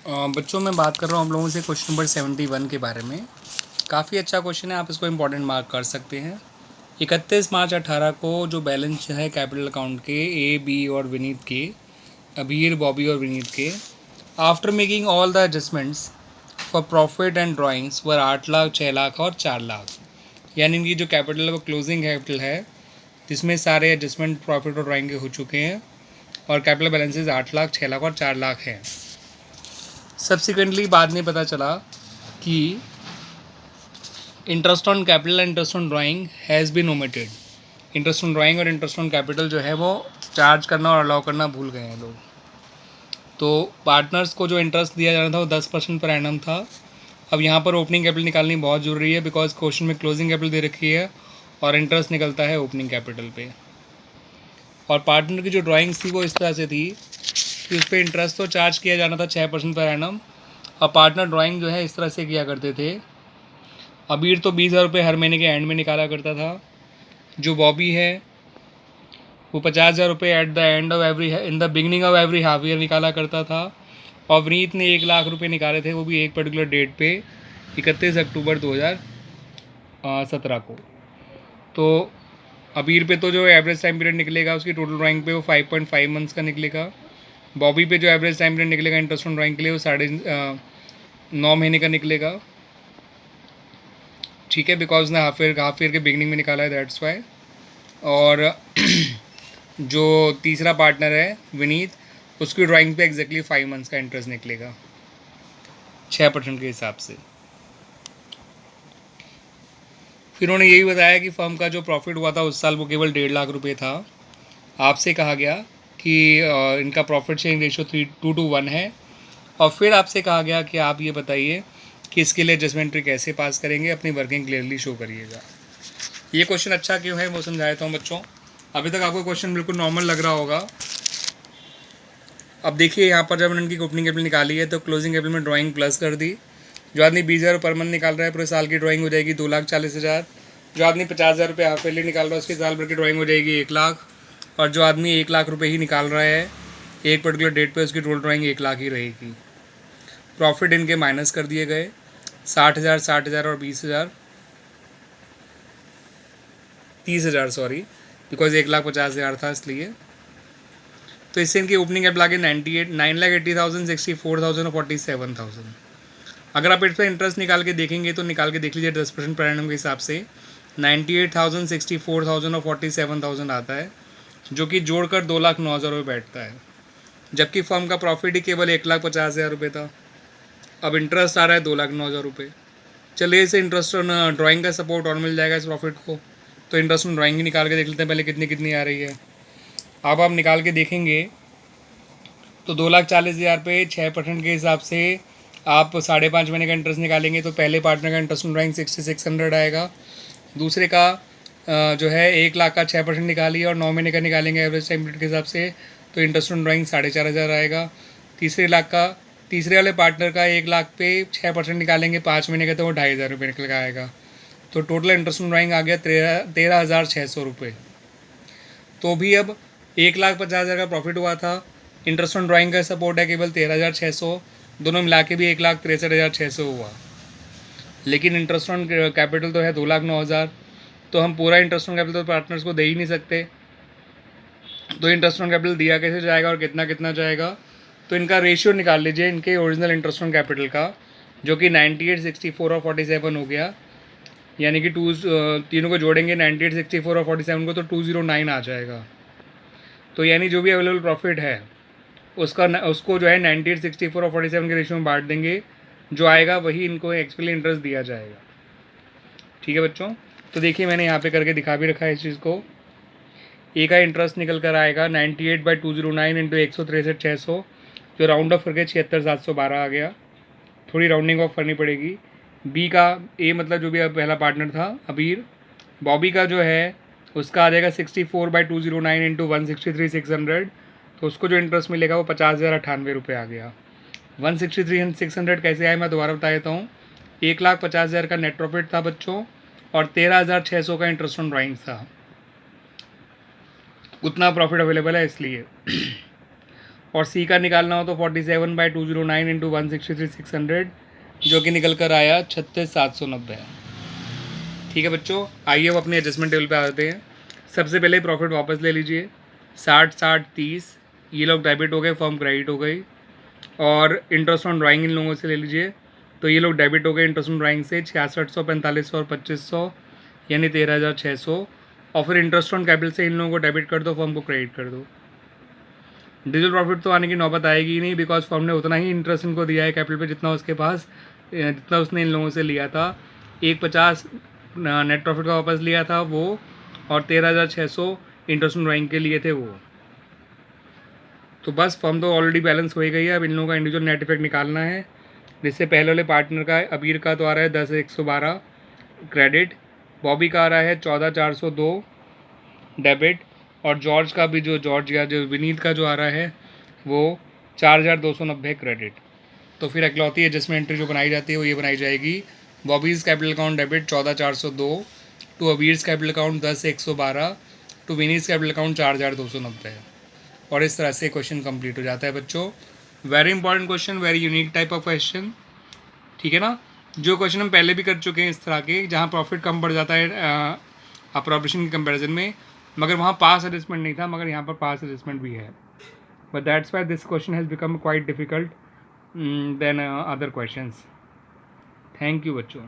बच्चों मैं बात कर रहा हूँ आप लोगों से क्वेश्चन नंबर 71 के बारे में। काफ़ी अच्छा क्वेश्चन है, आप इसको इम्पोर्टेंट मार्क कर सकते हैं। 31 मार्च 18 को जो बैलेंस है कैपिटल अकाउंट के ए बी और विनीत के, अबीर बॉबी और विनीत के, after making all the adjustments for profit and drawings were 8 lakh, 6 lakh और 4 लाख। यानी इनकी जो कैपिटल है वो क्लोजिंग कैपिटल है जिसमें सारे एडजस्टमेंट प्रॉफिट और ड्राइंग के हो चुके हैं और कैपिटल बैलेंसेज 8 लाख, 6 लाख और 4 लाख हैं। सब्सिक्वेंटली बाद में पता चला कि interest on capital and interest on drawing has been omitted. Interest on drawing और इंटरेस्ट ऑन कैपिटल जो है वो चार्ज करना और अलाउ करना भूल गए हैं लोग। तो पार्टनर्स को जो इंटरेस्ट दिया जाना था वो 10% पर एनम था। अब यहाँ पर ओपनिंग कैपिटल निकालनी बहुत ज़रूरी है बिकॉज क्वेश्चन में क्लोजिंग कैपिटल दे रखी है और इंटरेस्ट निकलता है ओपनिंग कैपिटल पे। और पार्टनर की जो ड्राइंग्स थी वो इस तरह से थी कि उस पर इंटरेस्ट तो चार्ज किया जाना था 6% पर एनम, और पार्टनर ड्राइंग जो है इस तरह से किया करते थे। अबीर तो 20,000 रुपये हर महीने के एंड में निकाला करता था। जो बॉबी है वो 50,000 रुपये at the end of every in the beginning of every half year निकाला करता था। और विनीत ने 1 लाख रुपये निकाले थे, वो भी एक पर्टिकुलर डेट पे 31 अक्टूबर 2017 को। तो अबीर पे तो जो एवरेज टाइम पीरियड निकलेगा उसकी टोटल ड्राइंग पे वो 5.5 मंथ्स का निकलेगा। बॉबी पे जो एवरेज टाइम पीरियड निकलेगा इंटरेस्ट ऑन ड्राइंग के लिए वो 9.5 महीने का निकलेगा। ठीक है, बिकॉज ने हाफ ईयर के बिगनिंग में निकाला है, दैट्स वाई। और जो तीसरा पार्टनर है विनीत, उसकी ड्राइंग पे एग्जैक्टली 5 मंथ्स का इंटरेस्ट निकलेगा 6% के हिसाब से। फिर उन्होंने यही बताया कि फर्म का जो प्रॉफिट हुआ था उस साल वो केवल 1.5 लाख रुपये था। आपसे कहा गया कि इनका प्रॉफिट शेयरिंग रेशियो 2:1 है। और फिर आपसे कहा गया कि आप ये बताइए कि इसके लिए एडजस्टमेंट ट्री कैसे पास करेंगे, अपनी वर्किंग क्लियरली शो करिएगा। ये क्वेश्चन अच्छा क्यों है वो समझा देता हूँ बच्चों। अभी तक आपको क्वेश्चन बिल्कुल नॉर्मल लग रहा होगा। अब देखिए यहाँ पर जब मैंने इनकी ओपनिंग कैपिटल निकाली है तो क्लोजिंग कैपिटल में ड्राइंग प्लस कर दी। जो आदमी 20,000 पर मंथ निकाल रहा है पूरे साल की ड्राइंग हो जाएगी 2,40,000। जो आदमी 50,000 रुपये हाफ ईयरली निकाल रहा है उसकी साल भर की ड्राइंग हो जाएगी 1 लाख। और जो आदमी 1 लाख रुपये ही निकाल रहा है एक पर्टिकुलर डेट पे उसकी टोटल ड्राइंग 1 लाख ही रहेगी। प्रॉफिट इनके माइनस कर दिए गए 60,000, 60,000 और 20,000, 30,000 सॉरी, बिकॉज 1,50,000 था इसलिए। तो इससे इनकी ओपनिंग कैपिटल आगे 9,80,000, 64,000 और 47,000। अगर आप इस पर इंटरेस्ट निकाल के देखेंगे तो निकाल के देख लीजिए 10% पर एनम के हिसाब से 98,000, 64,000 और 47,000 आता है, जो कि जोड़कर 2,09,000 रुपये बैठता है। जबकि फर्म का प्रॉफिट ही केवल 1,50,000 रुपये था। अब इंटरेस्ट आ रहा है 2,09,000 रुपये। चलिए इसे इंटरेस्ट ऑन ड्राइंग का सपोर्ट और मिल जाएगा इस प्रॉफिट को। तो इंटरेस्ट ऑन ड्राइंग ही निकाल के देख लेते हैं पहले कितनी कितनी आ रही है। अब आप निकाल के देखेंगे तो 2,40,000 पे 6% के हिसाब से आप 5.5 महीने का इंटरेस्ट निकालेंगे तो पहले पार्टनर का इंटरेस्ट ऑन ड्राइंग 6,600 आएगा। दूसरे का जो है 1 लाख का 6% निकालिए और 9 महीने का निकालेंगे एवरेज टाइम पीरियड के हिसाब से तो इंटरेस्ट ऑन ड्राइंग 4,500 आएगा। तीसरे वाले पार्टनर का 1 लाख पे 6% निकालेंगे 5 महीने का तो वो 2,500 रुपये निकल के आएगा। तो टोटल इंटरेस्ट ऑन ड्राइंग आ गया 13,600 रुपये। तो भी अब 1,50,000 का प्रॉफिट हुआ था, इंटरेस्ट ऑन ड्राइंग का सपोर्ट है केवल 13,600, दोनों मिला के भी 1,63,600 हुआ। लेकिन इंटरेस्ट ऑन कैपिटल तो है 2,09,000, तो हम पूरा इंटरेस्ट ऑन कैपिटल पार्टनर्स को दे ही नहीं सकते। तो इंटरेस्ट ऑन कैपिटल दिया कैसे जाएगा और कितना कितना जाएगा। तो इनका रेशियो निकाल लीजिए इनके ओरिजिनल इंटरेस्ट ऑन कैपिटल का, जो कि 98, 64 और 47 हो गया। यानी कि तीनों को जोड़ेंगे 98, 64 और 47 को तो 209 आ जाएगा। तो यानी जो भी अवेलेबल प्रॉफिट है उसको जो है 98, 64 और 47 के रेशियो में बांट देंगे, जो आएगा वही इनको एक्चुअली इंटरेस्ट दिया जाएगा। ठीक है बच्चों, तो देखिए मैंने यहाँ पे करके दिखा भी रखा है इस चीज़ को। ए का इंटरेस्ट निकल कर आएगा 98/209 इंटू 163,600, जो राउंड ऑफ करके 76,712 आ गया। थोड़ी राउंडिंग ऑफ करनी पड़ेगी। बी का ए मतलब जो भी पहला पार्टनर था अबीर, बॉबी का जो है उसका आ जाएगा 64/209 इंटू 163,600, तो उसको जो इंटरेस्ट मिलेगा वो 50,098 रुपये आ गया। 163,600 कैसे आए मैं दोबारा बता देता हूँ। 1,50,000 का नेट प्रॉफिट था बच्चों और 13,600 का इंटरेस्ट ऑन ड्राइंग्स था, उतना प्रॉफिट अवेलेबल है इसलिए। और सी का निकालना हो तो 47/209 इंटू 163,600, जो कि निकल कर आया 36,790। ठीक है बच्चों, आइए अब अपने एडजस्टमेंट टेबल पे आते हैं। सबसे पहले प्रॉफिट वापस ले लीजिए, 60-60-30, ये लोग डेबिट हो गए, फर्म क्रेडिट हो गई। और इंटरेस्ट ऑन ड्राइंग इन लोगों से ले लीजिए, तो ये लोग डेबिट हो गए इंटरेस्ट ऑन ड्राइंग से 6600, 4500 और 2500, यानी 13,600। और फिर इंटरेस्ट ऑन कैपिटल से इन लोगों को डेबिट कर दो, फर्म को क्रेडिट कर दो। डिजिटल प्रॉफिट तो आने की नौबत आएगी ही नहीं, बिकॉज फर्म ने उतना ही इंटरेस्ट इनको दिया है कैपिटल पे जितना उसके पास, जितना उसने इन लोगों से लिया था। 150 नेट प्रॉफिट का वापस लिया था वो, और 13,600 इंटरेस्ट ऑन ड्राइंग के लिए थे वो। तो बस फर्म तो ऑलरेडी बैलेंस हो ही गई है। अब इन लोगों का इंडिविजुअल नेट इफेक्ट निकालना है, जिससे पहले वाले पार्टनर का अबीर का तो आ रहा है 10,112 क्रेडिट, बॉबी का आ रहा है 14,402 डेबिट, और जॉर्ज का भी, जो विनीत का जो आ रहा है वो 4,290 क्रेडिट। तो फिर अकलौती एडजस्टमेंट एंट्री जो बनाई जाती है वो ये बनाई जाएगी, Bobby's capital account debit 14,402 to Abir's capital account 10,112 to Vineet's capital account 4,290। और इस तरह से क्वेश्चन कंप्लीट हो जाता है बच्चों। Very important question, very unique type of question, ठीक है ना। जो क्वेश्चन हम पहले भी कर चुके हैं इस तरह के, जहाँ प्रॉफिट कम बढ़ जाता है अप्रोप्रिएशन की कंपैरिजन में, मगर वहाँ पास एडजस्टमेंट नहीं था, मगर यहाँ पर पास एडजस्टमेंट भी है। But that's why this question has become quite difficult then other questions. Thank you बच्चों।